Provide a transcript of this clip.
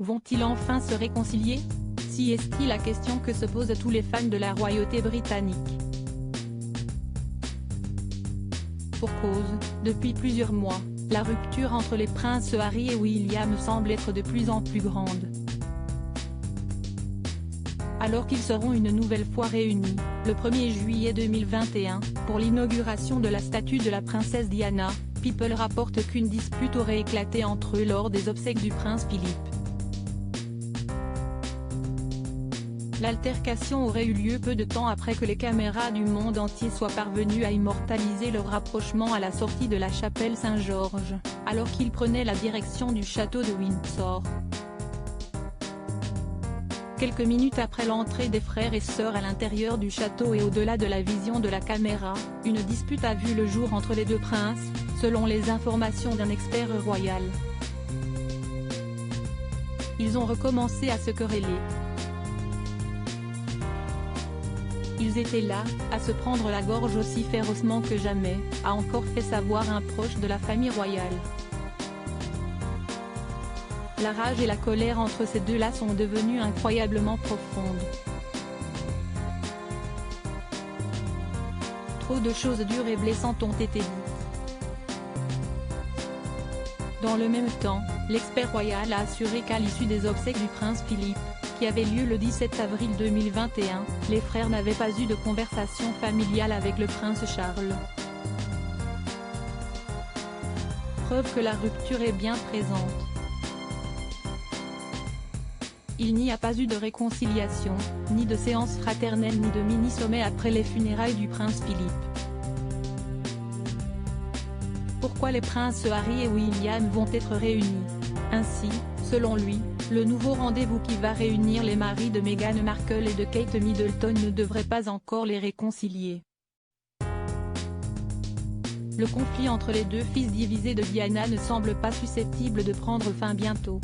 Vont-ils enfin se réconcilier? Si est la question que se posent tous les fans de la royauté britannique. Pour cause, depuis plusieurs mois, la rupture entre les princes Harry et William semble être de plus en plus grande. Alors qu'ils seront une nouvelle fois réunis, le 1er juillet 2021, pour l'inauguration de la statue de la princesse Diana, People rapporte qu'une dispute aurait éclaté entre eux lors des obsèques du prince Philippe. L'altercation aurait eu lieu peu de temps après que les caméras du monde entier soient parvenues à immortaliser leur rapprochement à la sortie de la chapelle Saint-Georges, alors qu'ils prenaient la direction du château de Windsor. Quelques minutes après l'entrée des frères et sœurs à l'intérieur du château et au-delà de la vision de la caméra, une dispute a vu le jour entre les deux princes, selon les informations d'un expert royal. Ils ont recommencé à se quereller. Ils étaient là, à se prendre la gorge aussi férocement que jamais, a encore fait savoir un proche de la famille royale. La rage et la colère entre ces deux-là sont devenues incroyablement profondes. Trop de choses dures et blessantes ont été dites. Dans le même temps, l'expert royal a assuré qu'à l'issue des obsèques du prince Philippe, qui avait lieu le 17 avril 2021, les frères n'avaient pas eu de conversation familiale avec le prince Charles. Preuve que la rupture est bien présente. Il n'y a pas eu de réconciliation, ni de séance fraternelle ni de mini-sommet après les funérailles du prince Philippe. Pourquoi les princes Harry et William vont être réunis? Ainsi, selon lui, le nouveau rendez-vous qui va réunir les maris de Meghan Markle et de Kate Middleton ne devrait pas encore les réconcilier. Le conflit entre les deux fils divisés de Diana ne semble pas susceptible de prendre fin bientôt.